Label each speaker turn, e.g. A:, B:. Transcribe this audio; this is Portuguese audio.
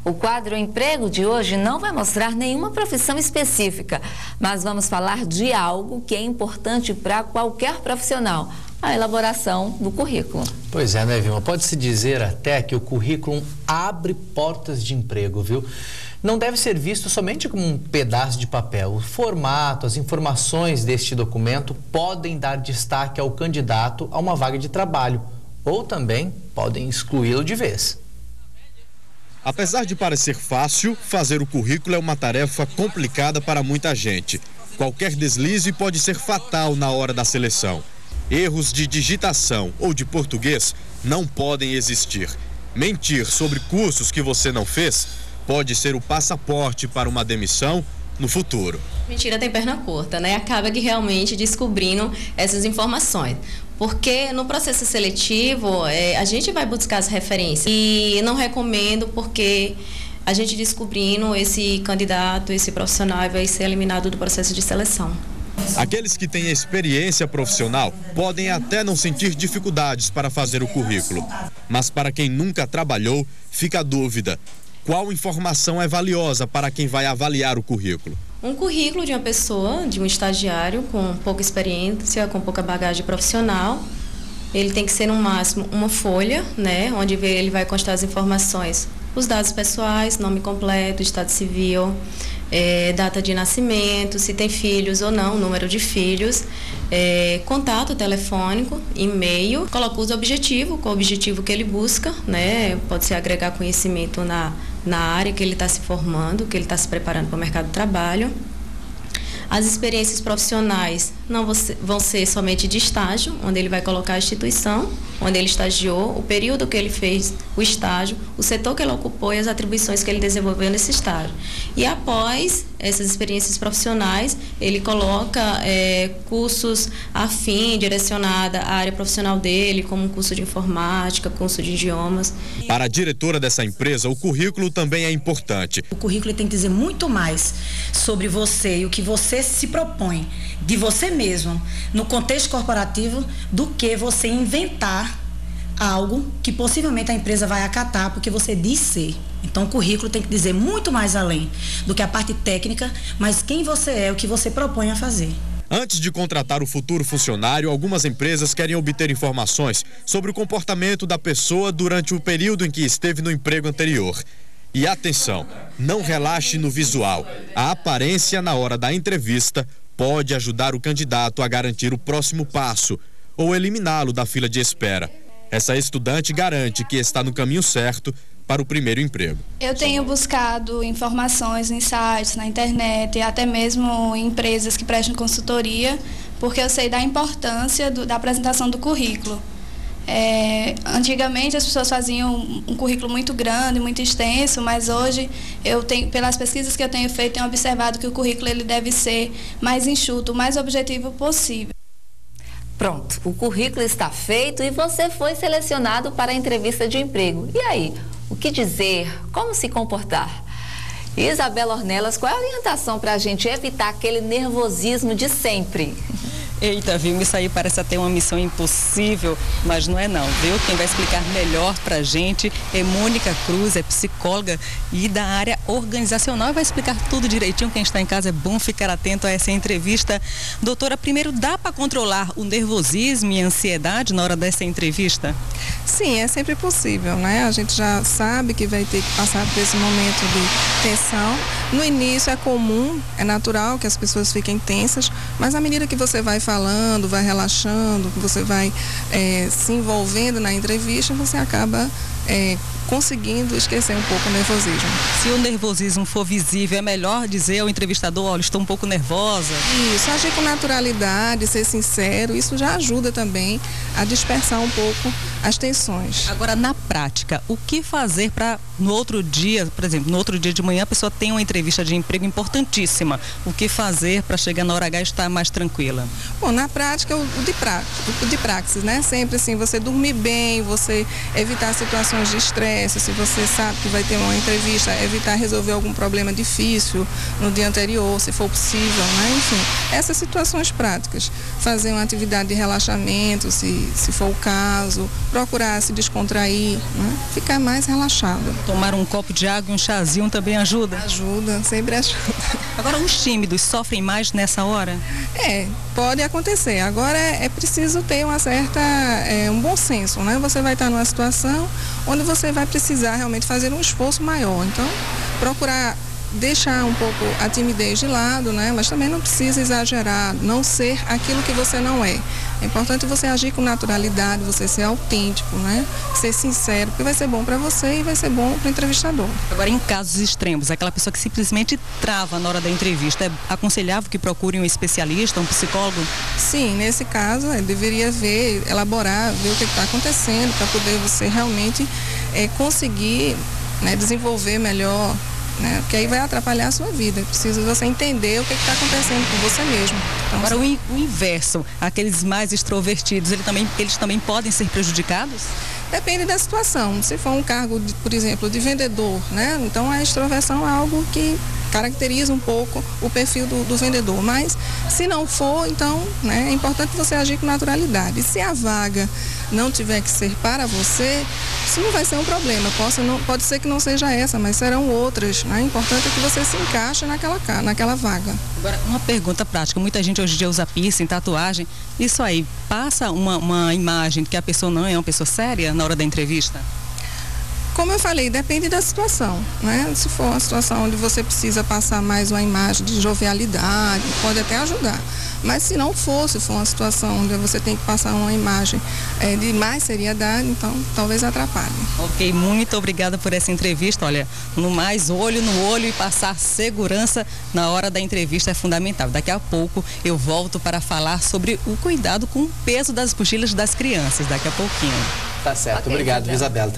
A: O quadro Emprego de hoje não vai mostrar nenhuma profissão específica, mas vamos falar de algo que é importante para qualquer profissional: a elaboração do currículo.
B: Pois é, né, Vilma? Pode-se dizer até que o currículo abre portas de emprego, viu? Não deve ser visto somente como um pedaço de papel. O formato, as informações deste documento podem dar destaque ao candidato a uma vaga de trabalho, ou também podem excluí-lo de vez.
C: Apesar de parecer fácil, fazer o currículo é uma tarefa complicada para muita gente. Qualquer deslize pode ser fatal na hora da seleção. Erros de digitação ou de português não podem existir. Mentir sobre cursos que você não fez pode ser o passaporte para uma demissão no futuro.
D: Mentira tem perna curta, né? Acaba que realmente descobrindo essas informações. Porque no processo seletivo, a gente vai buscar as referências. E não recomendo, porque a gente descobrindo esse candidato, esse profissional, vai ser eliminado do processo de seleção.
C: Aqueles que têm experiência profissional podem até não sentir dificuldades para fazer o currículo. Mas para quem nunca trabalhou, fica a dúvida: qual informação é valiosa para quem vai avaliar o currículo?
D: Um currículo de uma pessoa, de um estagiário com pouca experiência, com pouca bagagem profissional, ele tem que ser no máximo uma folha, né, onde ele vai constar as informações, os dados pessoais, nome completo, estado civil, data de nascimento, se tem filhos ou não, número de filhos, contato telefônico, e-mail, coloca os objetivos, qual o objetivo que ele busca, né, pode ser agregar conhecimento na área que ele está se formando, que ele está se preparando para o mercado de trabalho. As experiências profissionais não vão ser somente de estágio, onde ele vai colocar a instituição, onde ele estagiou, o período que ele fez o estágio, o setor que ele ocupou e as atribuições que ele desenvolveu nesse estágio. E após essas experiências profissionais, ele coloca cursos afim, direcionada à área profissional dele, como um curso de informática, curso de idiomas.
C: Para a diretora dessa empresa, o currículo também é importante.
E: O currículo tem que dizer muito mais sobre você e o que você se propõe, de você mesmo, no contexto corporativo, do que você inventar algo que possivelmente a empresa vai acatar porque você diz ser. Então o currículo tem que dizer muito mais além do que a parte técnica, mas quem você é, o que você propõe a fazer.
C: Antes de contratar o futuro funcionário, algumas empresas querem obter informações sobre o comportamento da pessoa durante o período em que esteve no emprego anterior. E atenção, não relaxe no visual. A aparência na hora da entrevista pode ajudar o candidato a garantir o próximo passo ou eliminá-lo da fila de espera. Essa estudante garante que está no caminho certo para o primeiro emprego.
F: Eu tenho buscado informações em sites, na internet e até mesmo em empresas que prestam consultoria, porque eu sei da importância da apresentação do currículo. Antigamente as pessoas faziam um currículo muito grande, muito extenso, mas hoje pelas pesquisas que eu tenho feito, tenho observado que o currículo ele deve ser mais enxuto, o mais objetivo possível.
A: Pronto, o currículo está feito e você foi selecionado para a entrevista de emprego. E aí, o que dizer? Como se comportar? Isabela Ornelas, qual é a orientação para a gente evitar aquele nervosismo de sempre?
G: Eita, viu? Isso aí parece até uma missão impossível, mas não é não, viu? Quem vai explicar melhor pra gente é Mônica Cruz, é psicóloga e da área organizacional, e vai explicar tudo direitinho. Quem está em casa é bom ficar atento a essa entrevista. Doutora, primeiro, dá para controlar o nervosismo e a ansiedade na hora dessa entrevista?
H: Sim, é sempre possível, né? A gente já sabe que vai ter que passar por esse momento de tensão. No início é comum, é natural que as pessoas fiquem tensas, mas à medida que você vai falando, vai relaxando, você vai se envolvendo na entrevista, você acaba conseguindo esquecer um pouco o nervosismo.
G: Se o nervosismo for visível, é melhor dizer ao entrevistador: olha, estou um pouco nervosa?
H: Isso, agir com naturalidade, ser sincero, isso já ajuda também a dispersar um pouco as tensões.
G: Agora, na prática, o que fazer para no outro dia, por exemplo, no outro dia de manhã, a pessoa tem uma entrevista de emprego importantíssima. O que fazer para chegar na hora H e estar mais tranquila?
H: Bom, na prática, o de praxis, né? Sempre assim, você dormir bem, você evitar situações de estresse, estresse, se você sabe que vai ter uma entrevista, evitar resolver algum problema difícil no dia anterior, se for possível, né? Enfim, essas situações práticas. Fazer uma atividade de relaxamento, se for o caso, procurar se descontrair, né? Ficar mais relaxado.
G: Tomar um copo de água e um chazinho também ajuda?
H: Ajuda, sempre ajuda.
G: Agora, os tímidos sofrem mais nessa hora?
H: Pode acontecer. Agora é preciso ter um bom senso, né? Você vai estar numa situação onde você vai precisar realmente fazer um esforço maior. Então, procurar deixar um pouco a timidez de lado, né? Mas também não precisa exagerar, não ser aquilo que você não é. É importante você agir com naturalidade, você ser autêntico, né? Ser sincero, porque vai ser bom para você e vai ser bom para o entrevistador.
G: Agora, em casos extremos, aquela pessoa que simplesmente trava na hora da entrevista, é aconselhável que procure um especialista, um psicólogo?
H: Sim, nesse caso, deveria elaborar, ver o que está acontecendo, para poder você realmente conseguir, né, desenvolver melhor, né? Porque aí vai atrapalhar a sua vida. Precisa você entender o que está acontecendo com você mesmo. Então,
G: agora, o inverso, aqueles mais extrovertidos, eles também podem ser prejudicados?
H: Depende da situação. Se for um cargo, por exemplo, de vendedor, né? Então a extroversão é algo que caracteriza um pouco o perfil do vendedor. Mas se não for, então, né, é importante você agir com naturalidade. E se a vaga não tiver que ser para você, isso não vai ser um problema. Pode ser que não seja essa, mas serão outras, né? O importante é que você se encaixe naquela vaga.
G: Agora, uma pergunta prática. Muita gente hoje em dia usa piercing, tatuagem. Isso aí passa uma imagem de que a pessoa não é uma pessoa séria na hora da entrevista?
H: Como eu falei, depende da situação, né? Se for uma situação onde você precisa passar mais uma imagem de jovialidade, pode até ajudar. Mas se não for, se for uma situação onde você tem que passar uma imagem de mais seriedade, então talvez atrapalhe.
G: Ok, muito obrigada por essa entrevista. Olha, no mais, olho no olho e passar segurança na hora da entrevista é fundamental. Daqui a pouco eu volto para falar sobre o cuidado com o peso das mochilas das crianças. Daqui a pouquinho.
B: Tá certo, obrigado, Isabela.